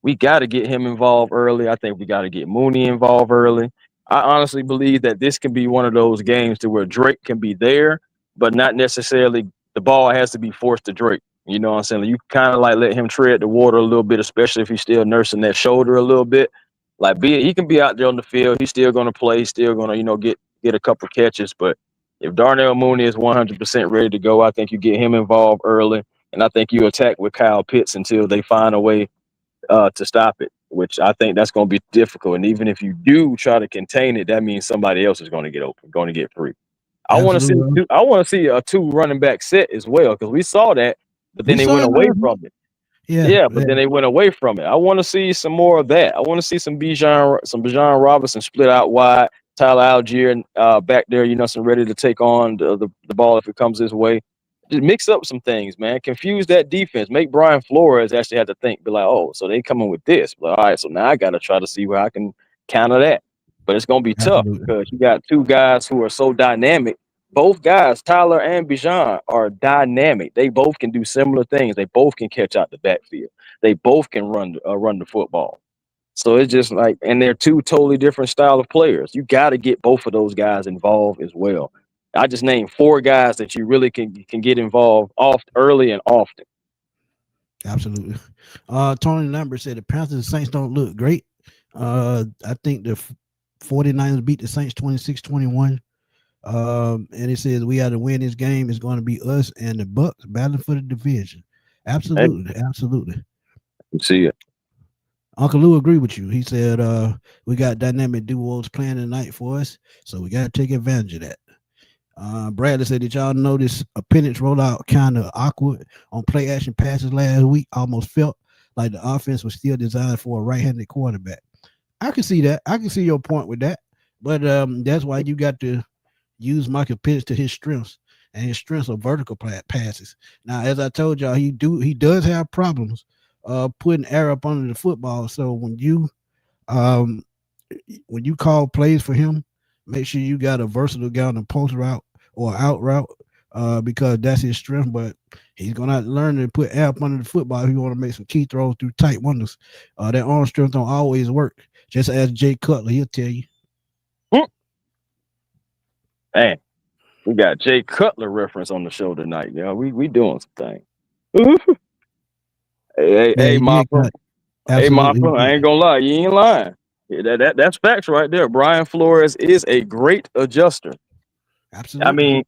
we got to get him involved early. I think we got to get Mooney involved early. I honestly believe that this can be one of those games to where Drake can be there, but not necessarily the ball has to be forced to Drake. You know what I'm saying? You kind of like let him tread the water a little bit, especially if he's still nursing that shoulder a little bit. Like he can be out there on the field. He's still going to play. He's still going to get a couple catches. But if Darnell Mooney is 100% ready to go, I think you get him involved early, and I think you attack with Kyle Pitts until they find a way to stop it, which I think that's going to be difficult. And even if you do try to contain it, that means somebody else is going to get open, going to get free. Absolutely. I want to see a 2 running back set as well because we saw that, but then We they saw went it away last week. from it. Yeah. Yeah, but Yeah. then they went away from it. I want to see some more of that. I want to see some Bijan Robinson split out wide, Tyler Algier back there, you know, some ready to take on the ball if it comes his way. Just mix up some things, man. Confuse that defense. Make Brian Flores actually have to think, be like, oh, so they coming with this. But all right, so now I got to try to see where I can counter that. But it's going to be tough Absolutely. because you got two guys who are so dynamic. Both guys, Tyler and Bijan, are dynamic. They both can do similar things. They both can catch out the backfield. They both can run the football. So it's just like, and they're two totally different style of players. You got to get both of those guys involved as well. I just named 4 guys that you really can get involved early and often. Absolutely. Tony Lambert said the Panthers and Saints don't look great. I think the 49ers beat the Saints 26-21. And it says we got to win this game. It's going to be us and the Bucks battling for the division. Hey, Absolutely. Absolutely. you see it. Uncle Lou agree with you. He said we got dynamic duos playing tonight for us, so we got to take advantage of that. Bradley said, did y'all notice appendix rollout kind of awkward on play action passes last week? Almost felt like the offense was still designed for a right-handed quarterback. I can see that. I can see your point with that. But that's why you got to use Michael Pitts to his strengths, and his strengths are vertical passes. Now, as I told y'all, he does have problems putting air up under the football. So um when you call plays for him, make sure you got a versatile guy on the post route or out route, because that's his strength. But he's gonna have to learn to put air up under the football if you want to make some key throws through tight windows. That arm strength don't always work. Just as Jay Cutler, he'll tell you. Man, we got Jay Cutler reference on the show tonight. Yeah, we doing some things. Hey, Mopper. Hey, Mopper. I ain't gonna lie, you ain't lying. Yeah, that's facts right there. Brian Flores is a great adjuster. Absolutely. I mean,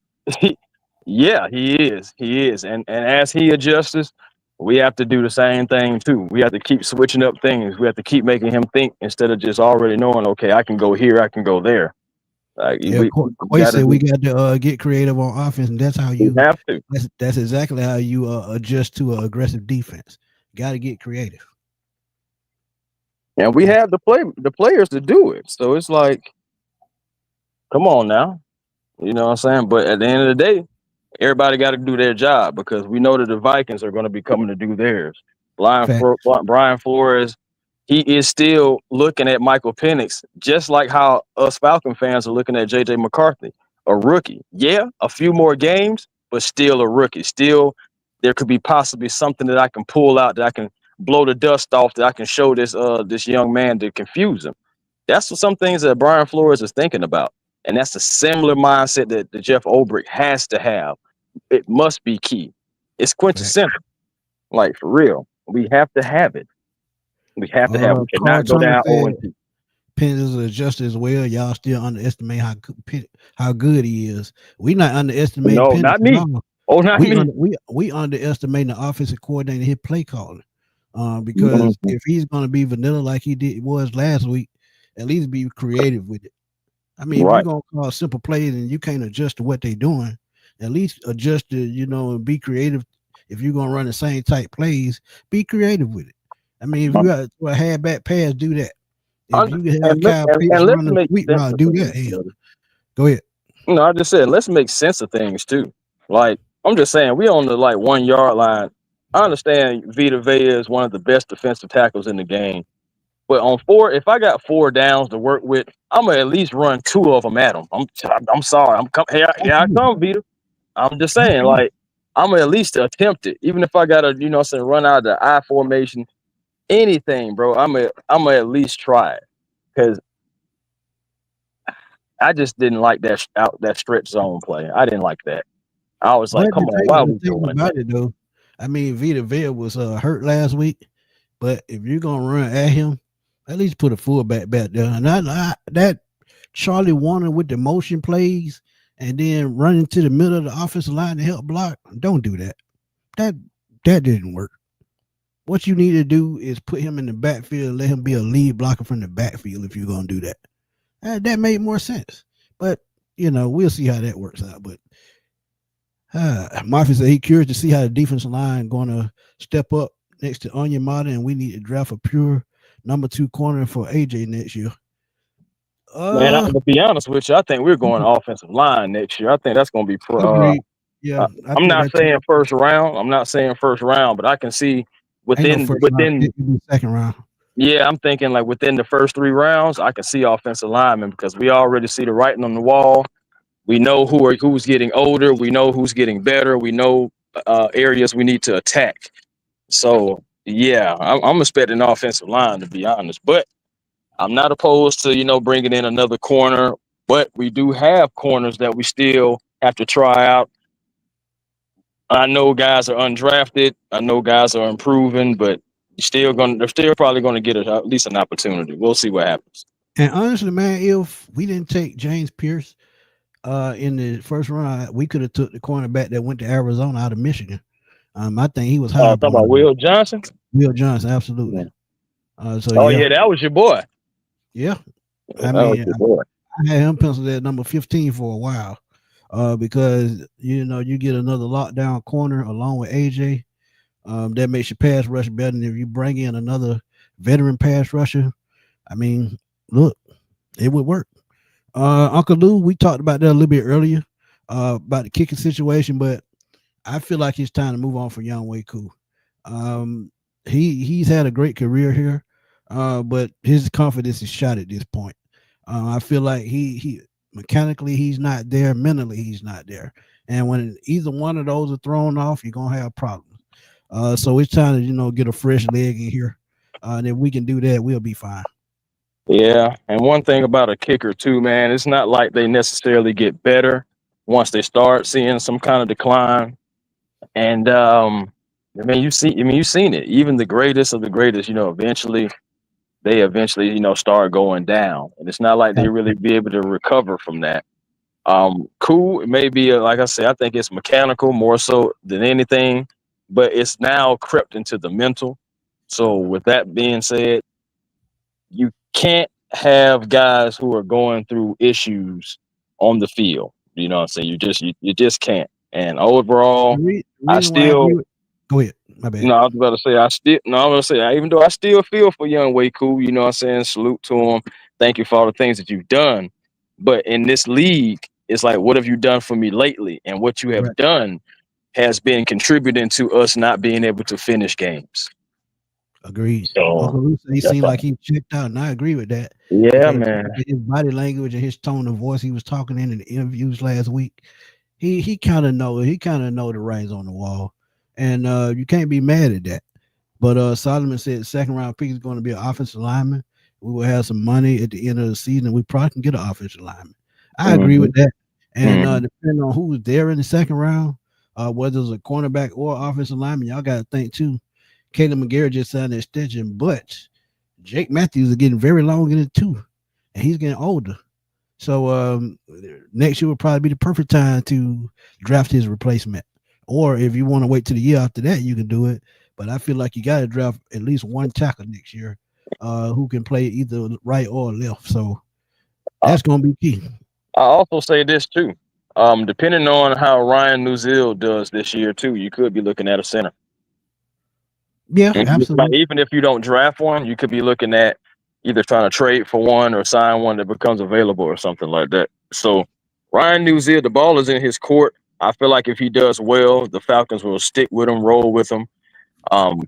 yeah, he is. He is. And as he adjusts, we have to do the same thing too. We have to keep switching up things. We have to keep making him think instead of just already knowing, okay, I can go here, I can go there. Like Quay said we got to get creative on offense, and that's how you have to. That's exactly how you adjust to an aggressive defense. Got to get creative. And we have the players to do it. So it's like, come on now. You know what I'm saying? But at the end of the day, everybody got to do their job, because we know that the Vikings are going to be coming to do theirs. Brian Flores, he is still looking at Michael Penix, just like how us Falcon fans are looking at J.J. McCarthy, a rookie. Yeah, a few more games, but still a rookie. Still, there could be possibly something that I can pull out, that I can blow the dust off, that I can show this young man to confuse him. That's some things that Brian Flores is thinking about. And that's a similar mindset that Jeff Ulbrich has to have. It must be key. It's quintessential. Like, for real. We have to have it. We have to have it. We cannot go down 0-2. Penix is adjusted as well. Y'all still underestimate how good he is. We not underestimating. No, Penix, not me. no. Oh, not me. We underestimating the offensive coordinator, his play calling. Because if he's going to be vanilla like he was last week, at least be creative with it. I mean, if you're going to call simple plays and you can't adjust to what they're doing, at least adjust to, and be creative. If you're going to run the same type plays, be creative with it. I mean, if you got a halfback pass, do that. If you have Kyle Pitts run the sweet route, do that. Hey, go ahead. No, I just said, let's make sense of things too. Like, I'm just saying, we on the 1 yard line. I understand Vita Vea is one of the best defensive tackles in the game. But if I got 4 downs to work with, I'm gonna at least run 2 of them at them. I'm sorry. Here I come, Vita. I'm just saying, I'm gonna at least attempt it, even if I gotta, run out of the I formation. Anything, bro. I'm gonna at least try it, because I just didn't like that stretch zone play. I didn't like that. I was like, come on, why are we doing about it though? I mean, Vita Vea was hurt last week, but if you're gonna run at him, at least put a fullback back there. And that Charlie Warner with the motion plays and then running to the middle of the offensive line to help block, don't do that. That didn't work. What you need to do is put him in the backfield and let him be a lead blocker from the backfield if you're going to do that. That made more sense. But, we'll see how that works out. But Murphy said he's curious to see how the defensive line going to step up next to Onyemata, and we need to draft a pure number 2 corner for AJ next year. Man, to be honest with you, I think we're going offensive line next year. I think that's going to be yeah. I'm not saying first round. I'm not saying first round, but I can see within second round. Yeah, I'm thinking within the first 3 rounds, I can see offensive linemen, because we already see the writing on the wall. We know who's getting older. We know who's getting better. We know areas we need to attack. So yeah, I'm expecting offensive line, to be honest, but I'm not opposed to bringing in another corner. But we do have corners that we still have to try out. I know guys are undrafted. I know guys are improving, but they're still probably going to get at least an opportunity. We'll see what happens. And honestly, man, if we didn't take James Pierce in the first round, we could have took the cornerback that went to Arizona out of Michigan. I think he was high. Talking about Will Johnson? Will Johnson, absolutely. Yeah. That was your boy. Yeah. I mean, I had him penciled at number 15 for a while because, you get another lockdown corner along with AJ. That makes your pass rush better than if you bring in another veteran pass rusher. I mean, look, it would work. Uncle Lou, we talked about that a little bit earlier about the kicking situation, but I feel like it's time to move on for Young Way Cool. Um, he's had a great career here, but his confidence is shot at this point. I feel like he mechanically he's not there, mentally he's not there, and when either one of those are thrown off, you're gonna have problems. So it's time to get a fresh leg in here, and if we can do that, we'll be fine. Yeah, and one thing about a kicker too, man, it's not like they necessarily get better once they start seeing some kind of decline. And you've seen it. Even the greatest of the greatest, eventually, start going down, and it's not like they really be able to recover from that. Cool, it may be like I said, I think it's mechanical more so than anything, but it's now crept into the mental. So with that being said, you can't have guys who are going through issues on the field. You know what I'm saying? You just can't. And overall, The I reason why I still agree with, go ahead, my bad. no, I was about to say I still no, I was gonna say even though I still feel for Young Way Cool, you know what I'm saying? Salute to him. Thank you for all the things that you've done. But in this league, it's like, what have you done for me lately? And what you have Right. done has been contributing to us not being able to finish games. Agreed. So Uncle Luke said he that's seemed all. like he checked out, and I agree with that Yeah, because if you man. look at his body language and his tone of voice, he was talking in the interviews last week. He kind of know the writings on the wall, and you can't be mad at that. But Solomon said second round pick is going to be an offensive lineman. We will have some money at the end of the season. We probably can get an offensive lineman. I agree Hmm. with that. And Hmm. depending on who's there in the second round, whether it's a cornerback or offensive lineman, y'all got to think too. Caleb McGarrett just signed an extension, but Jake Matthews is getting very long in it too, and he's getting older. So next year will probably be the perfect time to draft his replacement. Or if you want to wait to the year after that, you can do it. But I feel like you got to draft at least one tackle next year, who can play either right or left. So I, that's going to be key. I also say this too. Depending on how Ryan Nuzil does this year too, you could be looking at a center. Yeah, And like, absolutely, even if you don't draft one, you could be looking at either trying to trade for one or sign one that becomes available or something like that. So Ryan Nuzil, the ball is in his court. I feel like if he does well, the Falcons will stick with him, roll with him.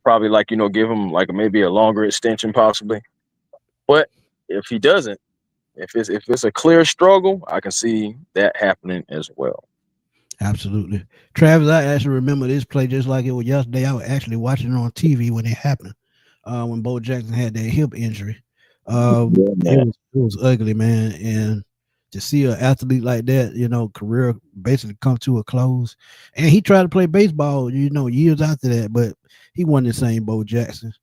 Probably like give him like maybe a longer extension possibly. But if he doesn't, if it's a clear struggle, I can see that happening as well. absolutely. Travis, I actually remember this play just like it was yesterday. I was actually watching it on TV when it happened. When Bo Jackson had that hip injury. Yeah, man. It was ugly, man. And to see an athlete like that, career basically come to a close. And he tried to play baseball, years after that, but he wasn't the same Bo Jackson.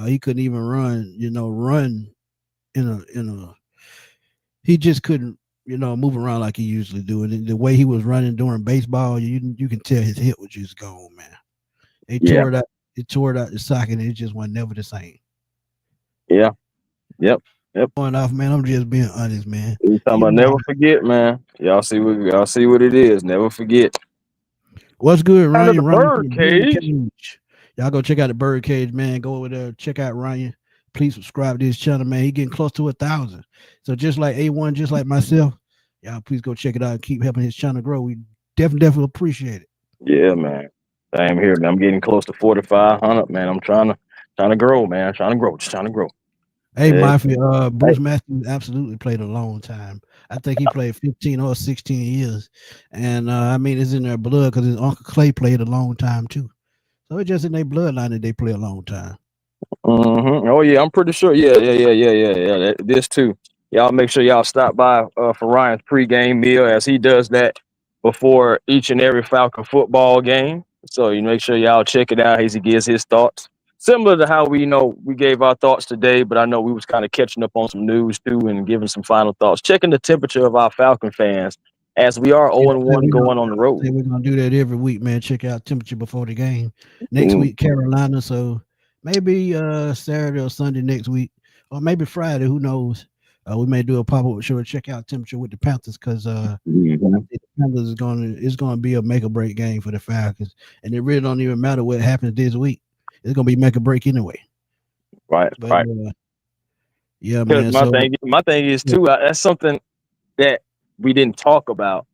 He couldn't even run, run in a he just couldn't, move around like he usually do. And the way he was running during baseball, you can tell his hip was just gone, man. They Yeah. tore it out. It tore it out the socket, and it just was never the same. Yeah. Yep. Yep. Going off, man. I'm just being honest, man. You talking about Even never though forget, man. Y'all see what it is. Never forget. what's good, Out of the Ryan from bird the Bird cage. Cage. Y'all go check out the Bird Cage, man. Go over there, check out Ryan. Please subscribe to his channel, man. He getting close to 1,000. So just like A1, just like myself, y'all please go check it out and keep helping his channel grow. We definitely appreciate it. Yeah, man. Same here, man. I'm getting close to 4,500, man. I'm trying to grow, man. Trying to grow. Just trying to grow. Hey, Yeah. Mafia, Hey. Bruce Matthews absolutely played a long time. I think he played 15 or 16 years. And I mean, it's in their blood because his Uncle Clay played a long time too. So it's just in their bloodline that they play a long time. Oh yeah, I'm pretty sure. Yeah, yeah, yeah, yeah, yeah, yeah. This too. Y'all make sure y'all stop by for Ryan's pregame meal as he does that before each and every Falcon football game. So you make sure y'all check it out as he gives his thoughts. Similar to how we gave our thoughts today, but I know we was kind of catching up on some news too and giving some final thoughts, checking the temperature of our Falcon fans as we are Yeah, 0-1 going on the I road. think we're gonna do that every week, man. Check out temperature before the game. Next Mm. week, Carolina. So maybe Saturday or Sunday next week, or maybe Friday. Who knows? We may do a pop up show and check out temperature with the Panthers because I Mhm. think the Panthers is gonna be a make or break game for the Falcons, and it really don't even matter what happens this week. it's gonna be make or break anyway. Right, But right. yeah, Because man. So my thing is yeah. too. That's something that we didn't talk about,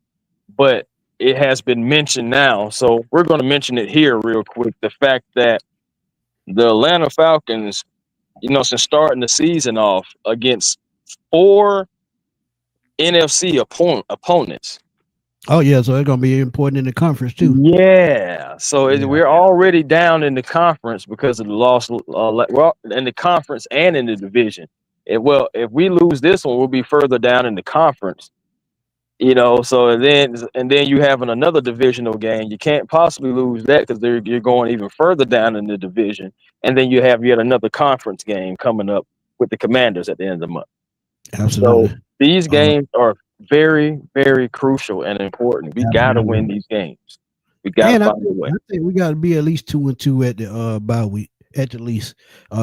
but it has been mentioned now. So we're going to mention it here real quick. The fact that the Atlanta Falcons, since starting the season off against four NFC opponents. Oh yeah, so it's gonna be important in the conference too. Yeah. So Yeah, we're already down in the conference because of the loss. Well, in the conference and in the division. If we lose this one, we'll be further down in the conference. So and then you having another divisional game. You can't possibly lose that because you're going even further down in the division. And then you have yet another conference game coming up with the Commanders at the end of the month. So absolutely. these Uh, games are very, very crucial and important. We got to absolutely. win these games. We got to And find a way. I think we got to be at least 2-2 at the bye week at the least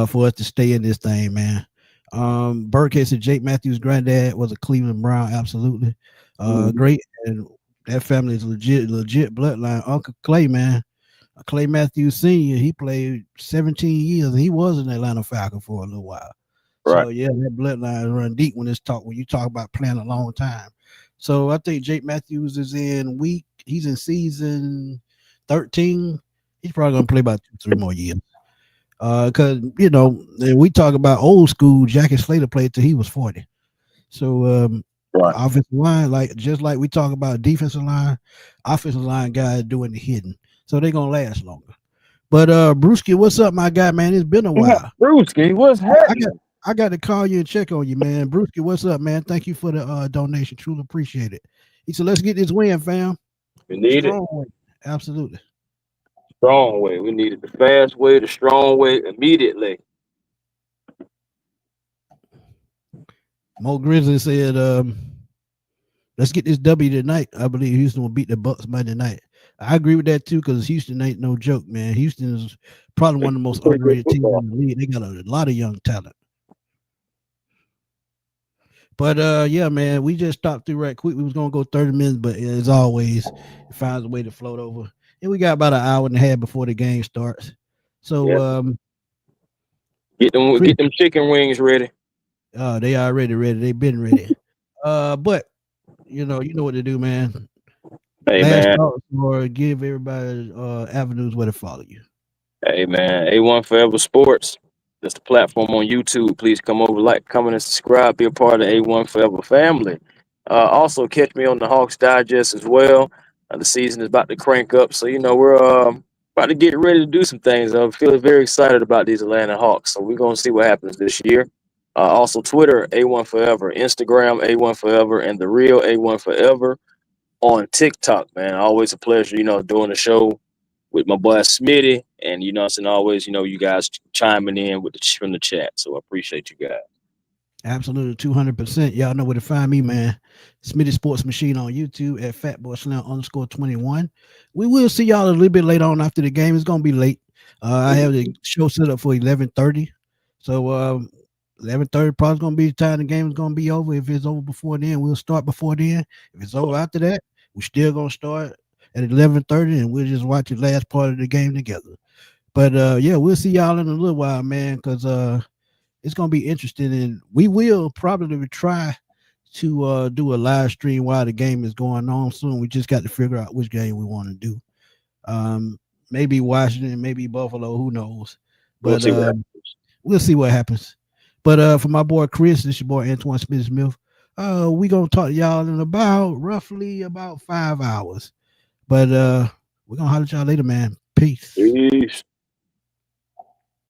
for us to stay in this thing, man. Burkhead said Jake Matthews' granddad was a Cleveland Brown, absolutely. Mhm. Great, and that family is legit bloodline. Uncle Clay, man, Clay Matthews Sr. He played 17 years. And he was an Atlanta Falcon for a little while. Right. So yeah, that bloodline run deep when you talk about playing a long time. So I think Jake Matthews is he's in season 13. He's probably gonna play about 2, 3 more years. Because we talk about old school. Jackie Slater played till he was 40. So Right. offensive line, just like we talk about defensive line, offensive line guys doing the hidden. So they're gonna last longer. But Brewski, what's up, my guy, man? It's been a Yeah, while. Brewski, what's I got happening? I got to call you and check on you, man. Brewski, what's up, man? Thank you for the donation. Truly appreciate it. He said, let's get this win, fam. We need it. Strong win. Absolutely. Strong way. We need it the fast way, the strong way, immediately. Mo Grizzly said, let's get this W tonight. I believe Houston will beat the Bucks Monday night. I agree with that too, because Houston ain't no joke, man. Houston is probably one of the most Pretty good underrated teams football. in the league. They got a lot of young talent. But yeah, man, we just stopped through right quick. We was gonna go 30 minutes, but as always, it finds a way to float over. And we got about an hour and a half before the game starts. So Yeah. Chris, Get them chicken wings ready. they already ready. They've been ready. But you know what to do, man. Hey Last man. thoughts or give everybody avenues where to follow you. Hey man. A1 Forever Sports. That's the platform on YouTube. Please come over, like, comment, and subscribe. Be a part of the A1 Forever family. Also catch me on the Hawks Digest as well. The season is about to crank up, so we're about to get ready to do some things. I'm feeling very excited about these Atlanta Hawks, so we're gonna see what happens this year. Also, Twitter A1 Forever, Instagram A1 Forever, and the real A1 Forever on TikTok. Man, always a pleasure, doing the show with my boy Smitty, and and always, you guys chiming in with from the chat. So I appreciate you guys. Absolutely, 200%. Y'all know where to find me, man. Smitty Sports Machine on YouTube at fatboyslam_21. We will see y'all a little bit later on after the game. It's gonna be late. I have the show set up for 11:30. So 11:30 probably gonna be the time the game is gonna be over. If it's over before then, we'll start before then. If it's over after that, we're still gonna start at 11:30 and we'll just watch the last part of the game together. But yeah, we'll see y'all in a little while, man, because it's gonna be interesting, and we will probably try to do a live stream while the game is going on soon. We just got to figure out which game we want to do. Maybe Washington, maybe Buffalo, who knows? We'll But see what happens. we'll see what happens. But for my boy Chris, this your boy Antoine Smith. We gonna talk to y'all in roughly about 5 hours. But we're gonna holler at y'all later, man. Peace. Peace.